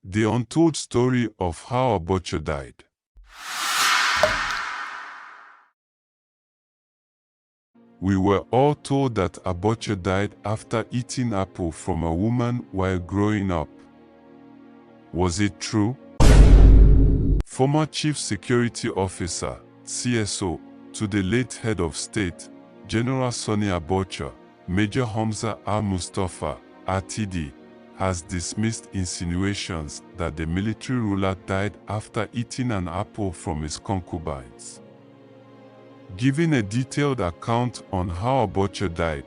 The untold story of how Abacha died. We were all told that Abacha died after eating apple from a woman while growing up. Was it true? Former Chief Security Officer, CSO, to the late Head of State, General Sani Abacha, Major Hamza al-Mustafa, RTD, has dismissed insinuations that the military ruler died after eating an apple from his concubines. Giving a detailed account on how Abacha died,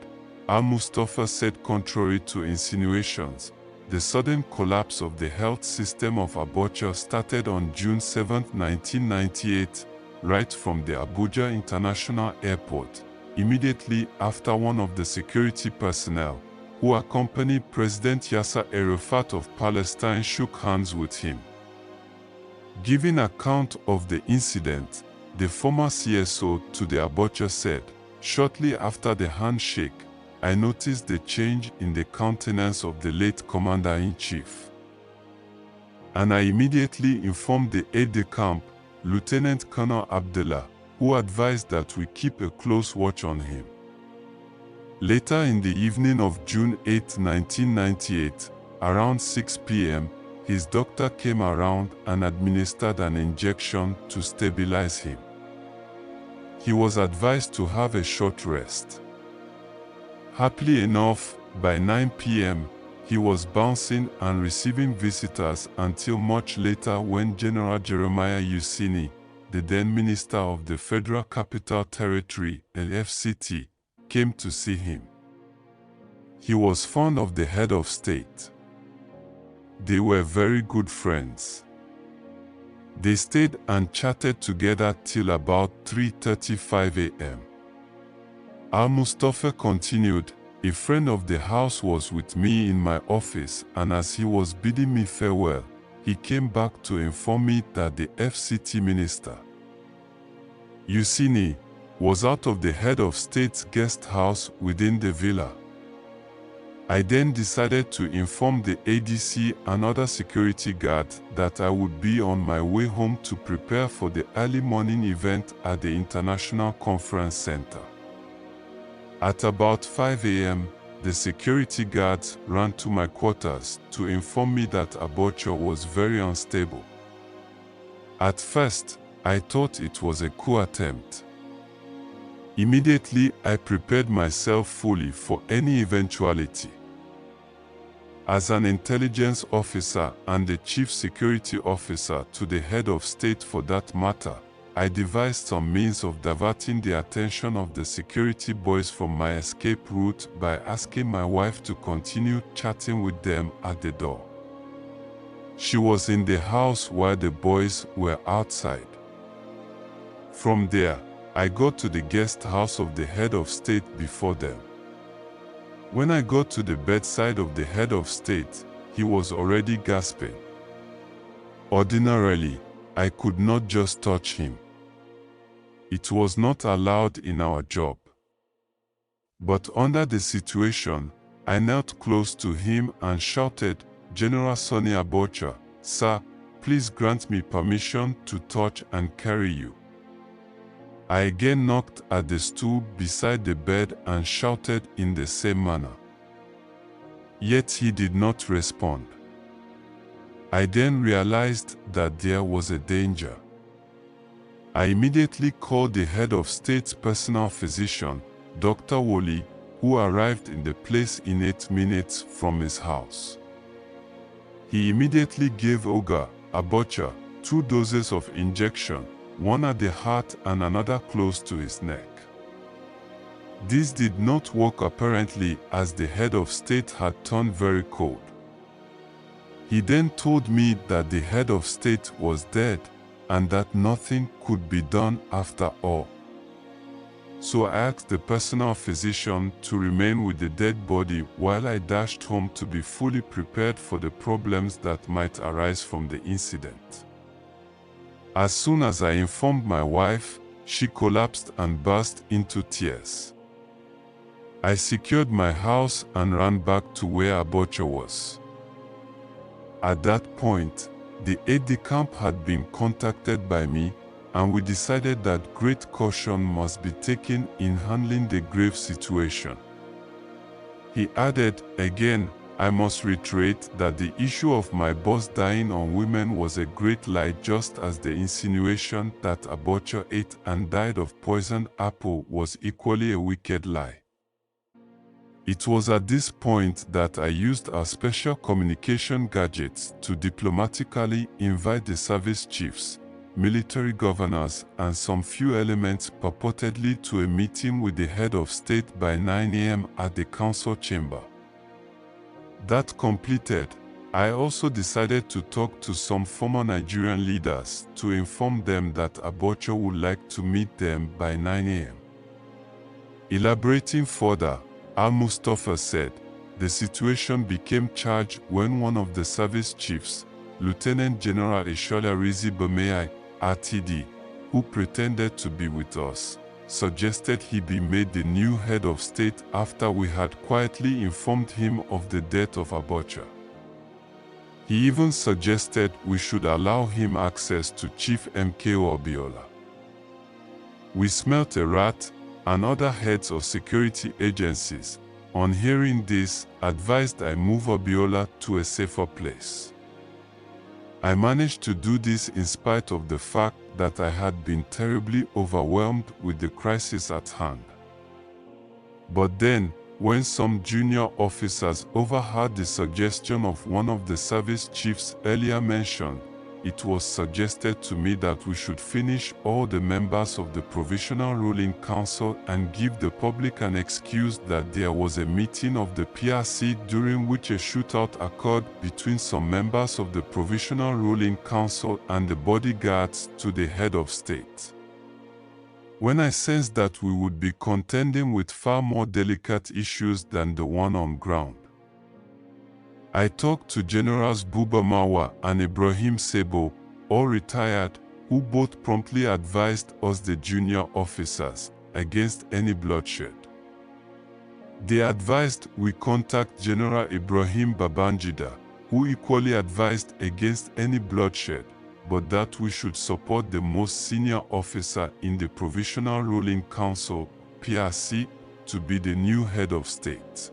al-Mustafa said contrary to insinuations, the sudden collapse of the health system of Abacha started on June 7, 1998, right from the Abuja International Airport, immediately after one of the security personnel, who accompanied President Yasser Arafat of Palestine, shook hands with him. Giving account of the incident, the former CSO to the Abacha said, "Shortly after the handshake, I noticed the change in the countenance of the late Commander-in-Chief. And I immediately informed the aide-de-camp, Lieutenant Colonel Abdullah, who advised that we keep a close watch on him." Later in the evening of June 8, 1998, around 6 p.m., his doctor came around and administered an injection to stabilize him. He was advised to have a short rest. Happily enough, by 9 p.m., he was bouncing and receiving visitors until much later when General Jeremiah Yusini, the then Minister of the Federal Capital Territory, FCT, came to see him. He was fond of the head of state. They were very good friends. They stayed and chatted together till about 3:35 a.m. Al-Mustafa continued, "A friend of the house was with me in my office, and as he was bidding me farewell, he came back to inform me that the FCT minister, Yusini, was out of the head of state's guest house within the villa. I then decided to inform the ADC and other security guards that I would be on my way home to prepare for the early morning event at the International Conference Center. At about 5 a.m., the security guards ran to my quarters to inform me that Abacha was very unstable. At first, I thought it was a coup attempt. Immediately, I prepared myself fully for any eventuality. As an intelligence officer and the chief security officer to the head of state for that matter, I devised some means of diverting the attention of the security boys from my escape route by asking my wife to continue chatting with them at the door. She was in the house while the boys were outside. From there, I got to the guest house of the head of state before them. When I got to the bedside of the head of state, he was already gasping. Ordinarily, I could not just touch him. It was not allowed in our job. But under the situation, I knelt close to him and shouted, "General Sani Abacha, sir, please grant me permission to touch and carry you." I again knocked at the stool beside the bed and shouted in the same manner. Yet he did not respond. I then realized that there was a danger. I immediately called the head of state's personal physician, Dr. Woli, who arrived in the place in 8 minutes from his house. He immediately gave Oga, Abacha, 2 doses of injection, one at the heart and another close to his neck. This did not work apparently, as the head of state had turned very cold. He then told me that the head of state was dead and that nothing could be done after all. So I asked the personal physician to remain with the dead body while I dashed home to be fully prepared for the problems that might arise from the incident. As soon as I informed my wife, she collapsed and burst into tears. I secured my house and ran back to where Abacha was. At that point, the aide-de-camp had been contacted by me, and we decided that great caution must be taken in handling the grave situation. He added, again, I must reiterate that the issue of my boss dying on women was a great lie, just as the insinuation that Abacha ate and died of poisoned apple was equally a wicked lie. It was at this point that I used our special communication gadgets to diplomatically invite the service chiefs, military governors, and some few elements purportedly to a meeting with the head of state by 9 a.m. at the council chamber. That completed, I also decided to talk to some former Nigerian leaders to inform them that Abacha would like to meet them by 9 a.m. Elaborating further, Al-Mustafa said, the situation became charged when one of the service chiefs, Lieutenant General Ishola Rizi Bameyai, RTD, who pretended to be with us, suggested he be made the new head of state after we had quietly informed him of the death of Abacha. He even suggested we should allow him access to Chief MKO Abiola. We smelt a rat, and other heads of security agencies, on hearing this, advised I move Abiola to a safer place. I managed to do this in spite of the fact that I had been terribly overwhelmed with the crisis at hand. But then, when some junior officers overheard the suggestion of one of the service chiefs earlier mentioned, it was suggested to me that we should finish all the members of the Provisional Ruling Council and give the public an excuse that there was a meeting of the PRC during which a shootout occurred between some members of the Provisional Ruling Council and the bodyguards to the head of state. When I sensed that we would be contending with far more delicate issues than the one on ground, I talked to Generals Buba Marwa and Ibrahim Sebo, all retired, who both promptly advised us, the junior officers, against any bloodshed. They advised we contact General Ibrahim Babangida, who equally advised against any bloodshed, but that we should support the most senior officer in the Provisional Ruling Council, PRC, to be the new head of state.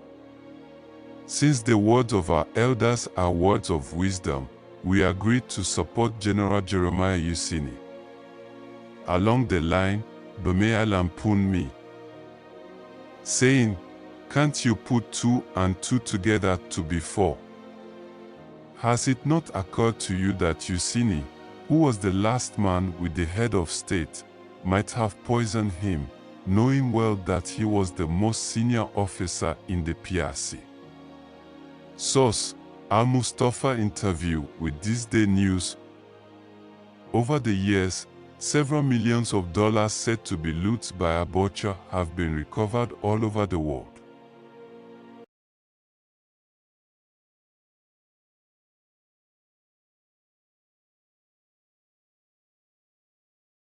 Since the words of our elders are words of wisdom, we agreed to support General Jeremiah Yusini. Along the line, Bameyai lampooned me, saying, "Can't you put 2 and 2 together to be 4? Has it not occurred to you that Yusini, who was the last man with the head of state, might have poisoned him, knowing well that he was the most senior officer in the PRC?" Source: Al-Mustafa interview with This Day News. Over the years, several millions of dollars said to be loot by Abacha have been recovered all over the world.